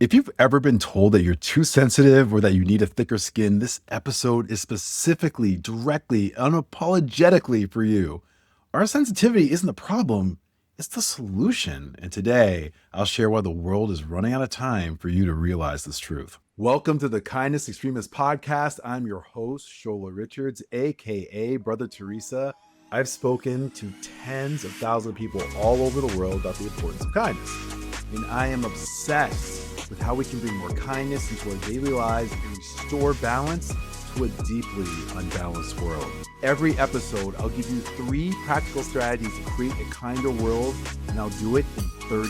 If you've ever been told that you're too sensitive or that you need a thicker skin, this episode is specifically, directly, unapologetically for you. Our sensitivity isn't the problem, it's the solution. And today, I'll share why the world is running out of time for you to realize this truth. Welcome to the Kindness Extremist Podcast. I'm your host, Shola Richards, aka Brother Teresa. I've spoken to tens of thousands of people all over the world about the importance of kindness. And I am obsessed with how we can bring more kindness into our daily lives and restore balance to a deeply unbalanced world. Every episode, I'll give you 3 practical strategies to create a kinder world, and I'll do it in 30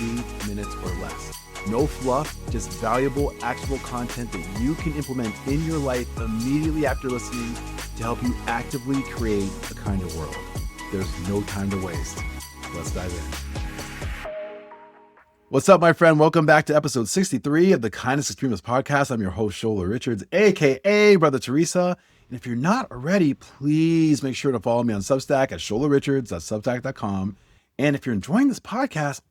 minutes or less. No fluff, just valuable, actionable content that you can implement in your life immediately after listening to help you actively create a kinder world. There's no time to waste. Let's dive in. What's up, my friend? Welcome back to episode 63 of the Kindness Extremist Podcast. I'm your host, Shola Richards, aka Brother Teresa. And if you're not already, please make sure to follow me on Substack at sholarichards.substack.com. And if you're enjoying this podcast,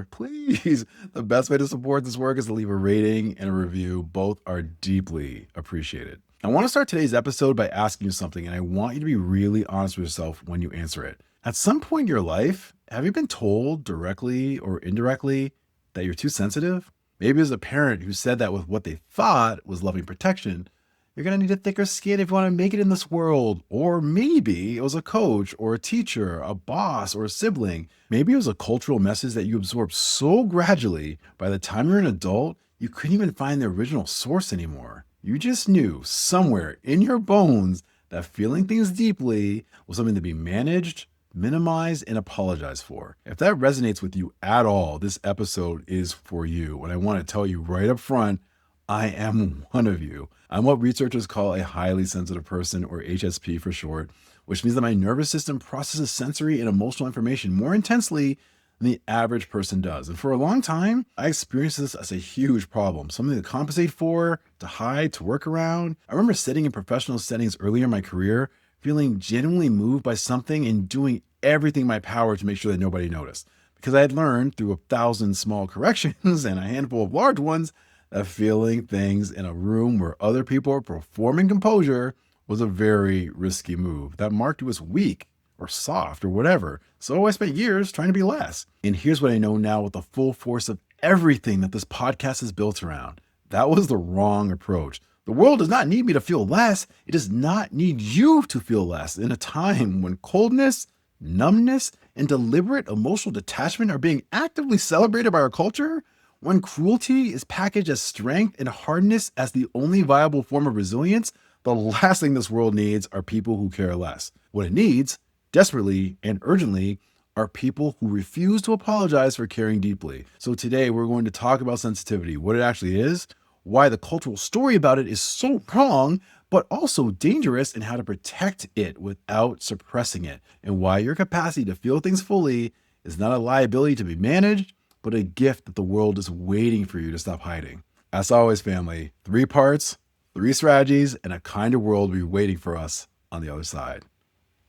please, the best way to support this work is to leave a rating and a review. Both are deeply appreciated. I want to start today's episode by asking you something, and I want you to be really honest with yourself when you answer it. At some point in your life, have you been told directly or indirectly that you're too sensitive? Maybe as a parent who said that with what they thought was loving protection, you're going to need a thicker skin if you want to make it in this world. Or maybe it was a coach or a teacher, a boss or a sibling. Maybe it was a cultural message that you absorbed so gradually by the time you're an adult, you couldn't even find the original source anymore. You just knew somewhere in your bones that feeling things deeply was something to be managed, minimize, and apologize for. If that resonates with you at all, this episode is for you. And I want to tell you right up front, I am one of you. I'm what researchers call a highly sensitive person, or HSP for short, which means that my nervous system processes sensory and emotional information more intensely than the average person does. And for a long time, I experienced this as a huge problem, something to compensate for, to hide, to work around. I remember sitting in professional settings earlier in my career, feeling genuinely moved by something and doing everything in my power to make sure that nobody noticed. Because I had learned through 1,000 small corrections and a handful of large ones that feeling things in a room where other people are performing composure was a very risky move that marked you as weak or soft or whatever. So I spent years trying to be less. And here's what I know now with the full force of everything that this podcast is built around. That was the wrong approach. The world does not need me to feel less. It does not need you to feel less in a time when coldness, numbness, and deliberate emotional detachment are being actively celebrated by our culture. When cruelty is packaged as strength and hardness as the only viable form of resilience, the last thing this world needs are people who care less. What it needs, desperately and urgently, are people who refuse to apologize for caring deeply. So today we're going to talk about sensitivity, what it actually is, why the cultural story about it is so wrong, but also dangerous, and how to protect it without suppressing it, and why your capacity to feel things fully is not a liability to be managed, but a gift that the world is waiting for you to stop hiding. As always, family, 3 parts, 3 strategies, and a kinder world will be waiting for us on the other side.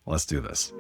Let's do this.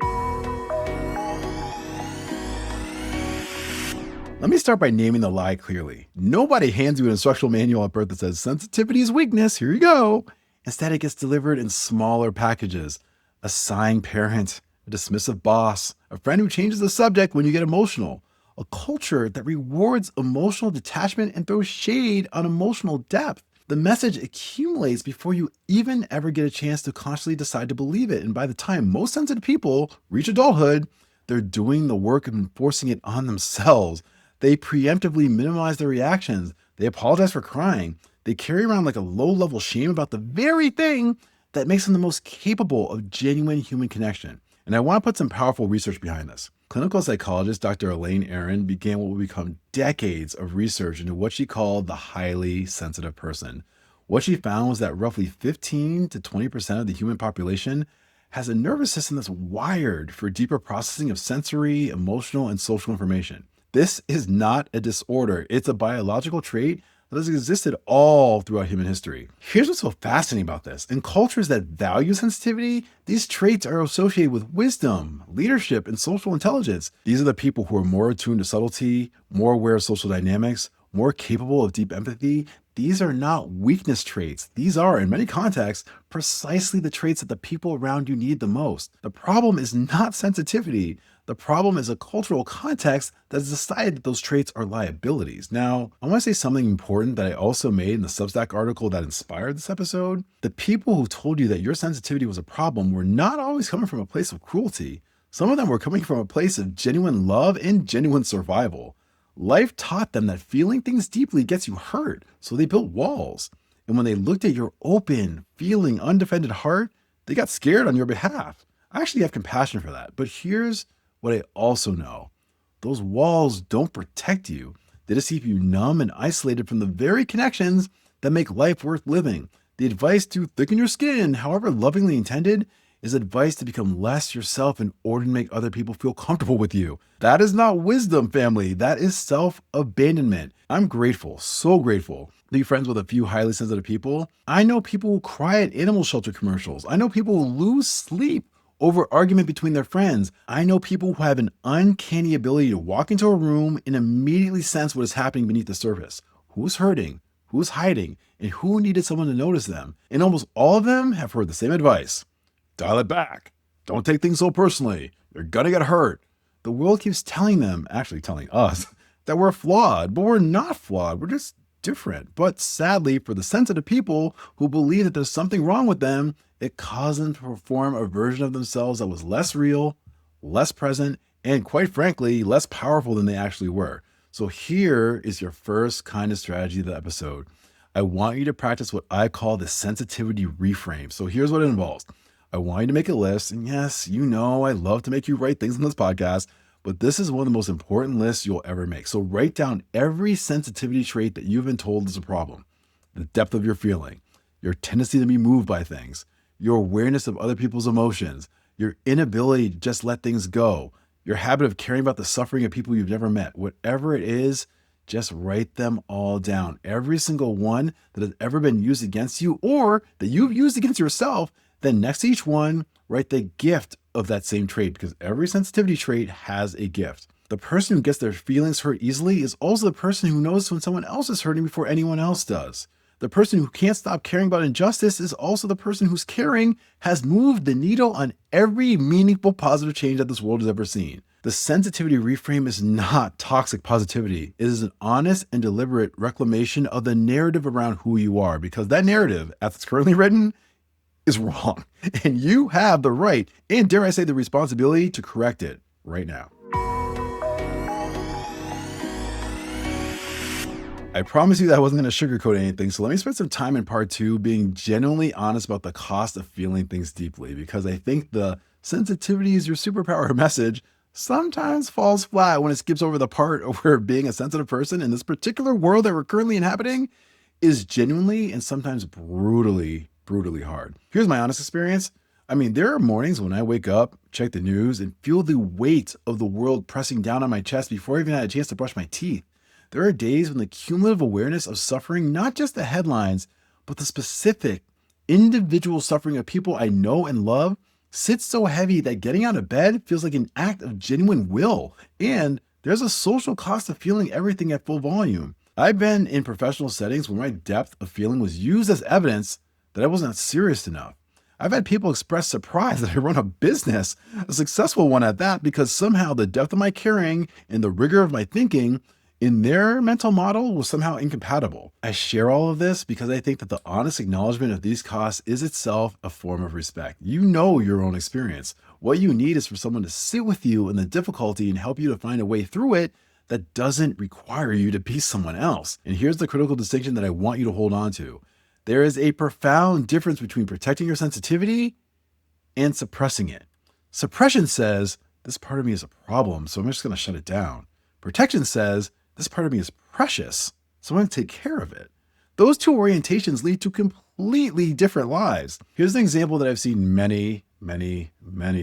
Let me start by naming the lie clearly. Nobody hands you an instructional manual at birth that says sensitivity is weakness, here you go. Instead, it gets delivered in smaller packages. A sighing parent, a dismissive boss, a friend who changes the subject when you get emotional. A culture that rewards emotional detachment and throws shade on emotional depth. The message accumulates before you even ever get a chance to consciously decide to believe it. And by the time most sensitive people reach adulthood, they're doing the work of enforcing it on themselves. They preemptively minimize their reactions. They apologize for crying. They carry around like a low-level shame about the very thing that makes them the most capable of genuine human connection. And I want to put some powerful research behind this. Clinical psychologist Dr. Elaine Aron began what would become decades of research into what she called the highly sensitive person. What she found was that roughly 15 to 20% of the human population has a nervous system that's wired for deeper processing of sensory, emotional, and social information. This is not a disorder. It's a biological trait that has existed all throughout human history. Here's what's so fascinating about this. In cultures that value sensitivity, these traits are associated with wisdom, leadership, and social intelligence. These are the people who are more attuned to subtlety, more aware of social dynamics, more capable of deep empathy, these are not weakness traits. These are, in many contexts, precisely the traits that the people around you need the most. The problem is not sensitivity. The problem is a cultural context that has decided that those traits are liabilities. Now, I want to say something important that I also made in the Substack article that inspired this episode. The people who told you that your sensitivity was a problem were not always coming from a place of cruelty. Some of them were coming from a place of genuine love and genuine survival. Life taught them that feeling things deeply gets you hurt, so they built walls. And when they looked at your open, feeling, undefended heart, they got scared on your behalf. I actually have compassion for that. But here's what I also know. Those walls don't protect you. They just keep you numb and isolated from the very connections that make life worth living. The advice to thicken your skin, however lovingly intended, is advice to become less yourself in order to make other people feel comfortable with you. That is not wisdom, family. That is self-abandonment. I'm grateful, so grateful to be friends with a few highly sensitive people. I know people who cry at animal shelter commercials. I know people who lose sleep over argument between their friends. I know people who have an uncanny ability to walk into a room and immediately sense what is happening beneath the surface. Who's hurting, who's hiding, and who needed someone to notice them. And almost all of them have heard the same advice. Dial it back. Don't take things so personally. You're gonna get hurt. The world keeps telling them, actually telling us, that we're flawed, but we're not flawed. We're just different. But sadly, for the sensitive people who believe that there's something wrong with them, it caused them to perform a version of themselves that was less real, less present, and quite frankly, less powerful than they actually were. So here is your first kind of strategy of the episode. I want you to practice what I call the sensitivity reframe. So here's what it involves. I want you to make a list. And yes, you know, I love to make you write things on this podcast, but this is one of the most important lists you'll ever make. So write down every sensitivity trait that you've been told is a problem, the depth of your feeling, your tendency to be moved by things, your awareness of other people's emotions, your inability to just let things go, your habit of caring about the suffering of people you've never met. Whatever it is, just write them all down. Every single one that has ever been used against you or that you've used against yourself. Then next to each one, write the gift of that same trait, because every sensitivity trait has a gift. The person who gets their feelings hurt easily is also the person who knows when someone else is hurting before anyone else does. The person who can't stop caring about injustice is also the person whose caring has moved the needle on every meaningful positive change that this world has ever seen. The sensitivity reframe is not toxic positivity. It is an honest and deliberate reclamation of the narrative around who you are, because that narrative, as it's currently written, is wrong. And you have the right, and dare I say the responsibility, to correct it right now. I promise you that I wasn't going to sugarcoat anything, so let me spend some time in part 2 being genuinely honest about the cost of feeling things deeply, because I think the sensitivity is your superpower message sometimes falls flat when it skips over the part of where being a sensitive person in this particular world that we're currently inhabiting is genuinely and sometimes brutally hard. Here's my honest experience. I mean, there are mornings when I wake up, check the news, and feel the weight of the world pressing down on my chest before I even had a chance to brush my teeth. There are days when the cumulative awareness of suffering, not just the headlines, but the specific individual suffering of people I know and love, sits so heavy that getting out of bed feels like an act of genuine will. And there's a social cost of feeling everything at full volume. I've been in professional settings where my depth of feeling was used as evidence that I wasn't serious enough. I've had people express surprise that I run a business, a successful one at that, because somehow the depth of my caring and the rigor of my thinking in their mental model was somehow incompatible. I share all of this because I think that the honest acknowledgement of these costs is itself a form of respect. You know your own experience. What you need is for someone to sit with you in the difficulty and help you to find a way through it that doesn't require you to be someone else. And here's the critical distinction that I want you to hold on to. There is a profound difference between protecting your sensitivity and suppressing it. Suppression says, this part of me is a problem, so I'm just going to shut it down. Protection says, this part of me is precious, so I'm going to take care of it. Those two orientations lead to completely different lives. Here's an example that I've seen many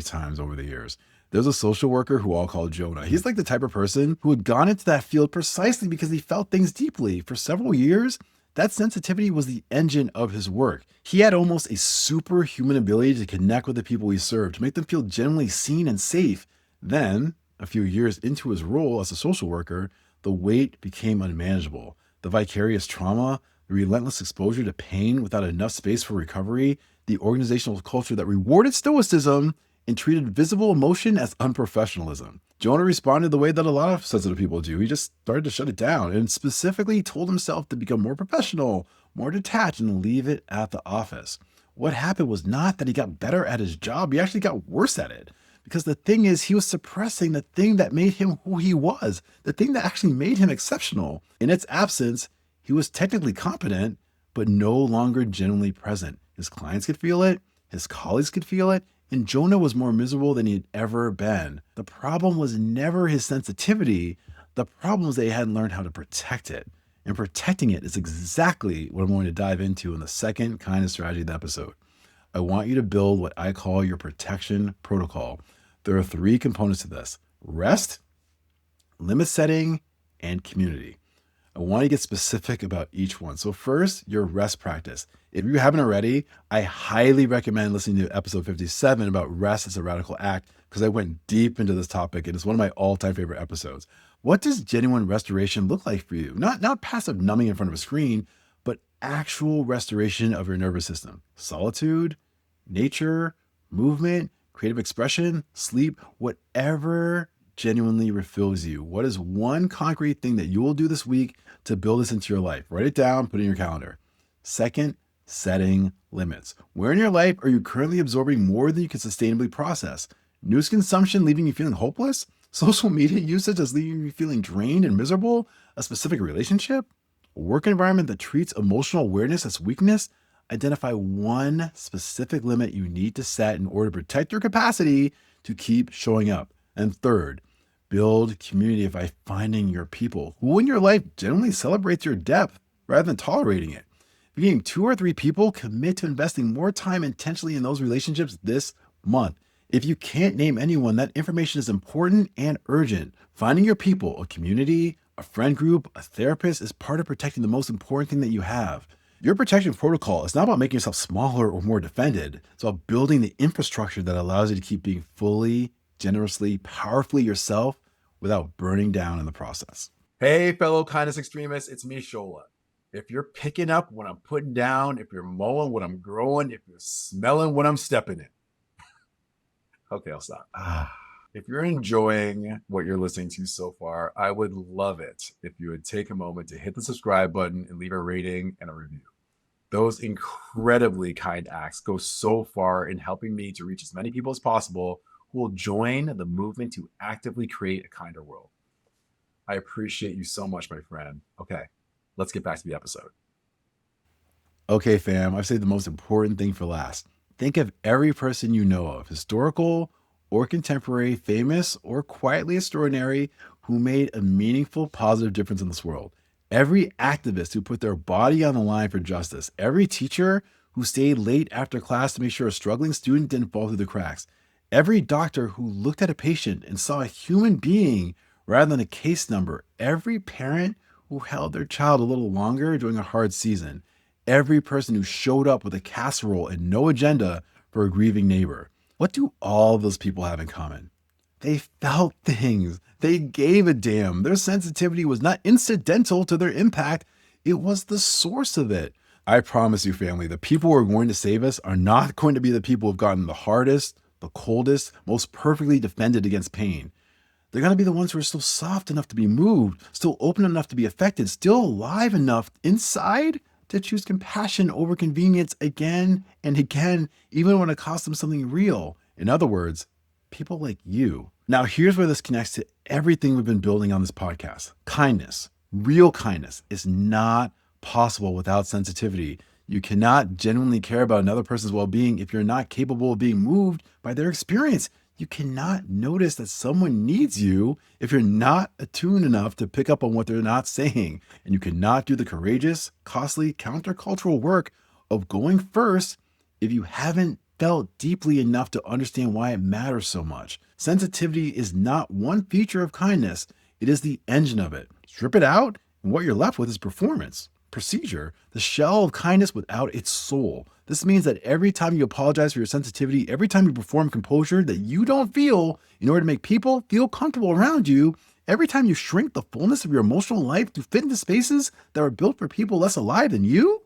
times over the years. There's a social worker who I'll call Jonah. He's like the type of person who had gone into that field precisely because he felt things deeply. For several years, that sensitivity was the engine of his work. He had almost a superhuman ability to connect with the people he served, to make them feel genuinely seen and safe. Then, a few years into his role as a social worker, The weight became unmanageable. The vicarious trauma, the relentless exposure to pain without enough space for recovery, the organizational culture that rewarded stoicism and treated visible emotion as unprofessionalism. Jonah responded the way that a lot of sensitive people do. He just started to shut it down and specifically told himself to become more professional, more detached, and leave it at the office. What happened was not that he got better at his job, he actually got worse at it. Because the thing is, he was suppressing the thing that made him who he was, the thing that actually made him exceptional. In its absence, he was technically competent, but no longer genuinely present. His clients could feel it, his colleagues could feel it, and Jonah was more miserable than he'd ever been. The problem was never his sensitivity. The problem was they hadn't learned how to protect it. And protecting it is exactly what I'm going to dive into in the second kindness strategy of the episode. I want you to build what I call your protection protocol. There are 3 components to this: rest, limit setting, and community. I want to get specific about each one. So first, your rest practice. If you haven't already, I highly recommend listening to episode 57 about rest as a radical act, because I went deep into this topic and it's one of my all-time favorite episodes. What does genuine restoration look like for you? Not passive numbing in front of a screen, but actual restoration of your nervous system. Solitude, nature, movement, creative expression, sleep, whatever genuinely refills you. What is one concrete thing that you will do this week to build this into your life? Write it down, put it in your calendar. Second, setting limits. Where in your life are you currently absorbing more than you can sustainably process? News consumption leaving you feeling hopeless? Social media usage is leaving you feeling drained and miserable? A specific relationship? A work environment that treats emotional awareness as weakness? Identify one specific limit you need to set in order to protect your capacity to keep showing up. And third, build community by finding your people who in your life generally celebrates your depth rather than tolerating it. Being 2 or 3 people, commit to investing more time intentionally in those relationships this month. If you can't name anyone, that information is important and urgent. Finding your people, a community, a friend group, a therapist, is part of protecting the most important thing that you have. Your protection protocol is not about making yourself smaller or more defended. It's about building the infrastructure that allows you to keep being fully, generously, powerfully yourself without burning down in the process. Hey, fellow kindness extremists, it's me, Shola. If you're picking up what I'm putting down, if you're mowing what I'm growing, if you're smelling what I'm stepping in. Okay, I'll stop. If you're enjoying what you're listening to so far, I would love it if you would take a moment to hit the subscribe button and leave a rating and a review. Those incredibly kind acts go so far in helping me to reach as many people as possible who will join the movement to actively create a kinder world. I appreciate you so much, my friend. Okay, let's get back to the episode. Okay, fam, I've saved the most important thing for last. Think of every person you know of, historical or contemporary, famous or quietly extraordinary, who made a meaningful, positive difference in this world. Every activist who put their body on the line for justice. Every teacher who stayed late after class to make sure a struggling student didn't fall through the cracks. Every doctor who looked at a patient and saw a human being rather than a case number. Every parent who held their child a little longer during a hard season. Every person who showed up with a casserole and no agenda for a grieving neighbor. What do all of those people have in common? They felt things. They gave a damn. Their sensitivity was not incidental to their impact. It was the source of it. I promise you, family, the people who are going to save us are not going to be the people who've gotten the hardest, the coldest, most perfectly defended against pain. They're going to be the ones who are still soft enough to be moved, still open enough to be affected, still alive enough inside to choose compassion over convenience again and again, even when it costs them something real. In other words, people like you. Now, here's where this connects to everything we've been building on this podcast. Kindness, real kindness, is not possible without sensitivity. You cannot genuinely care about another person's well-being if you're not capable of being moved by their experience. You cannot notice that someone needs you if you're not attuned enough to pick up on what they're not saying. And you cannot do the courageous, costly, countercultural work of going first if you haven't felt deeply enough to understand why it matters so much. Sensitivity is not one feature of kindness. It is the engine of it. Strip it out, and what you're left with is performance, procedure, the shell of kindness without its soul. This means that every time you apologize for your sensitivity, every time you perform composure that you don't feel in order to make people feel comfortable around you, Every time you shrink the fullness of your emotional life to fit into spaces that are built for people less alive than you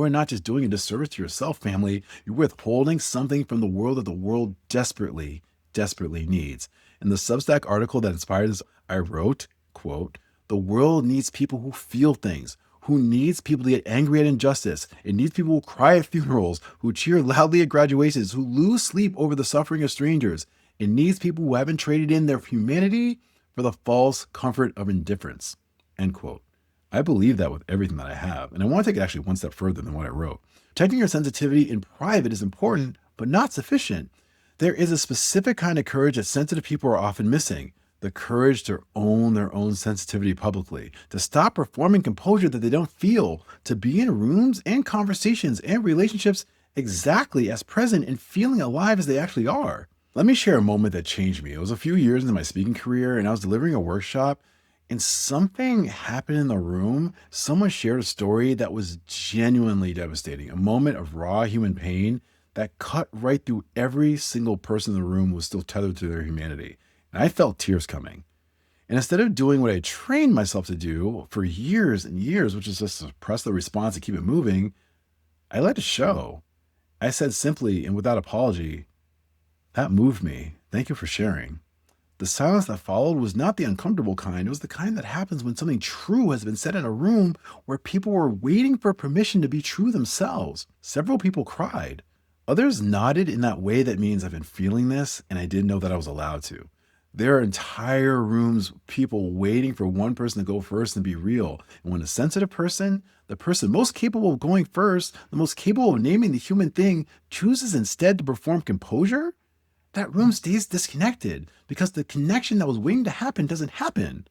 are not just doing a disservice to yourself, family. You're withholding something from the world that the world desperately, desperately needs. In the Substack article that inspired this, I wrote, quote, "The world needs people who feel things, who needs people to get angry at injustice. It needs people who cry at funerals, who cheer loudly at graduations, who lose sleep over the suffering of strangers. It needs people who haven't traded in their humanity for the false comfort of indifference." End quote. I believe that with everything that I have. And I want to take it actually one step further than what I wrote. Protecting your sensitivity in private is important, but not sufficient. There is a specific kind of courage that sensitive people are often missing. The courage to own their own sensitivity publicly, to stop performing composure that they don't feel, to be in rooms and conversations and relationships exactly as present and feeling alive as they actually are. Let me share a moment that changed me. It was a few years into my speaking career, and I was delivering a workshop, and something happened in the room. Someone shared a story that was genuinely devastating, a moment of raw human pain that cut right through every single person in the room who was still tethered to their humanity. And I felt tears coming. And instead of doing what I trained myself to do for years and years, which is just suppress the response and keep it moving, I let it show. I said simply and without apology, "That moved me. Thank you for sharing." The silence that followed was not the uncomfortable kind. It was the kind that happens when something true has been said in a room where people were waiting for permission to be true themselves. Several people cried. Others nodded in that way that means I've been feeling this and I didn't know that I was allowed to. There are entire rooms, people waiting for one person to go first and be real. And when a sensitive person, the person most capable of going first, the most capable of naming the human thing, chooses instead to perform composure, that room stays disconnected because the connection that was waiting to happen doesn't happen.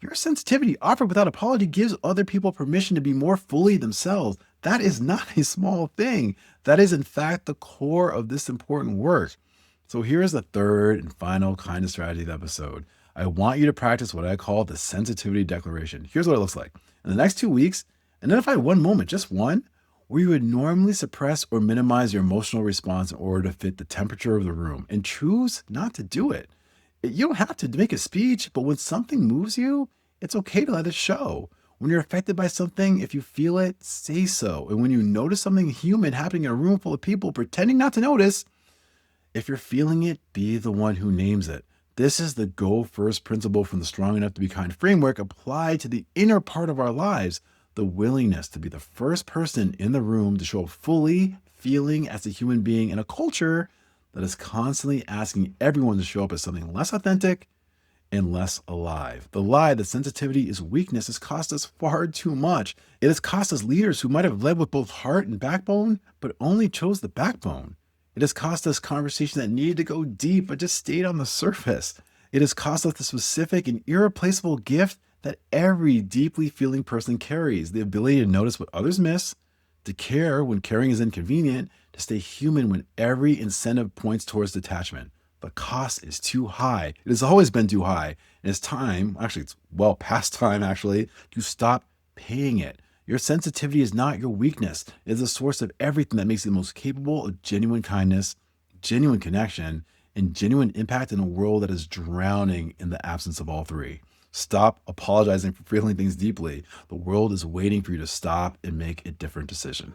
Your sensitivity offered without apology gives other people permission to be more fully themselves. That is not a small thing. That is, in fact, the core of this important work. So here's the third and final kind of strategy of the episode. I want you to practice what I call the sensitivity declaration. Here's what it looks like. In the next 2 weeks, identify one moment, just one, where you would normally suppress or minimize your emotional response in order to fit the temperature of the room, and choose not to do it. You don't have to make a speech, but when something moves you, it's okay to let it show. When you're affected by something, if you feel it, say so. And when you notice something human happening in a room full of people pretending not to notice, if you're feeling it, be the one who names it. This is the go first principle from the Strong Enough to Be Kind framework applied to the inner part of our lives. The willingness to be the first person in the room to show up fully feeling as a human being in a culture that is constantly asking everyone to show up as something less authentic and less alive. The lie that sensitivity is weakness has cost us far too much. It has cost us leaders who might have led with both heart and backbone, but only chose the backbone. It has cost us conversations that needed to go deep, but just stayed on the surface. It has cost us the specific and irreplaceable gift that every deeply feeling person carries, the ability to notice what others miss, to care when caring is inconvenient, to stay human when every incentive points towards detachment. The cost is too high. It has always been too high. And it's time, actually, it's well past time, actually, to stop paying it. Your sensitivity is not your weakness. It is the source of everything that makes you the most capable of genuine kindness, genuine connection, and genuine impact in a world that is drowning in the absence of all three. Stop apologizing for feeling things deeply. The world is waiting for you to stop and make a different decision.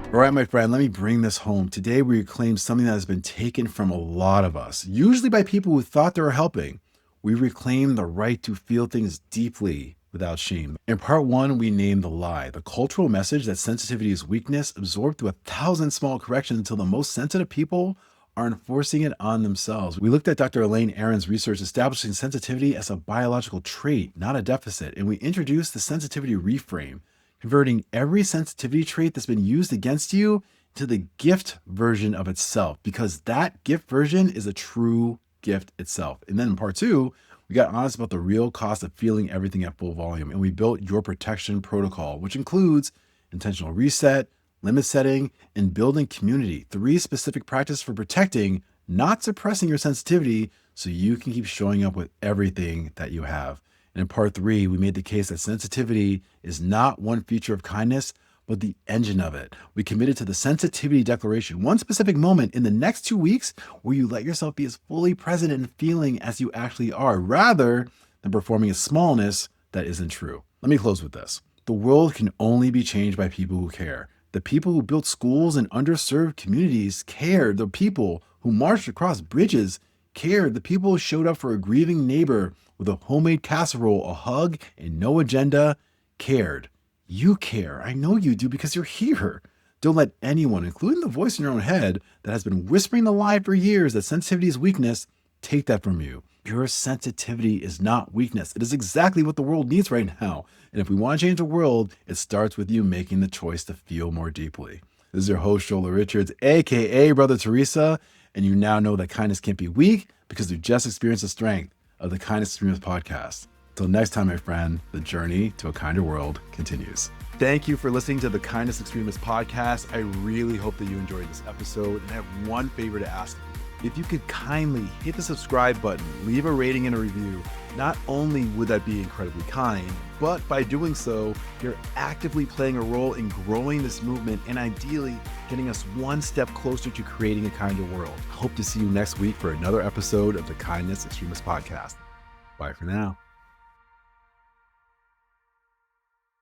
All right, my friend, let me bring this home. Today, we reclaim something that has been taken from a lot of us, usually by people who thought they were helping. We reclaim the right to feel things deeply without shame. In part one, we named the lie, the cultural message that sensitivity is weakness, absorbed through 1,000 small corrections until the most sensitive people are enforcing it on themselves. We looked at Dr. Elaine Aron's research establishing sensitivity as a biological trait, not a deficit, and we introduced the sensitivity reframe, converting every sensitivity trait that's been used against you to the gift version of itself, because that gift version is a true gift itself. And then in part two, we got honest about the real cost of feeling everything at full volume, and we built your protection protocol, which includes intentional reset, limit setting, and building community. 3 specific practices for protecting, not suppressing your sensitivity so you can keep showing up with everything that you have. And in part 3, we made the case that sensitivity is not one feature of kindness, but the engine of it. We committed to the sensitivity declaration, one specific moment in the next 2 weeks where you let yourself be as fully present and feeling as you actually are, rather than performing a smallness that isn't true. Let me close with this. The world can only be changed by people who care. The people who built schools in underserved communities cared. The people who marched across bridges cared. The people who showed up for a grieving neighbor with a homemade casserole, a hug, and no agenda cared. You care. I know you do because you're here. Don't let anyone, including the voice in your own head that has been whispering the lie for years that sensitivity is weakness, take that from you. Your sensitivity is not weakness. It is exactly what the world needs right now. And if we want to change the world, it starts with you making the choice to feel more deeply. This is your host, Shola Richards, aka Brother Teresa, and you now know that kindness can't be weak because you just experienced the strength of the Kindness Extremist podcast. Till next time, my friend, the journey to a kinder world continues. Thank you for listening to the Kindness Extremist podcast. I really hope that you enjoyed this episode, and I have one favor to ask of you. If you could kindly hit the subscribe button, leave a rating and a review, not only would that be incredibly kind, but by doing so, you're actively playing a role in growing this movement and ideally getting us one step closer to creating a kinder world. I hope to see you next week for another episode of the Kindness Extremist podcast. Bye for now.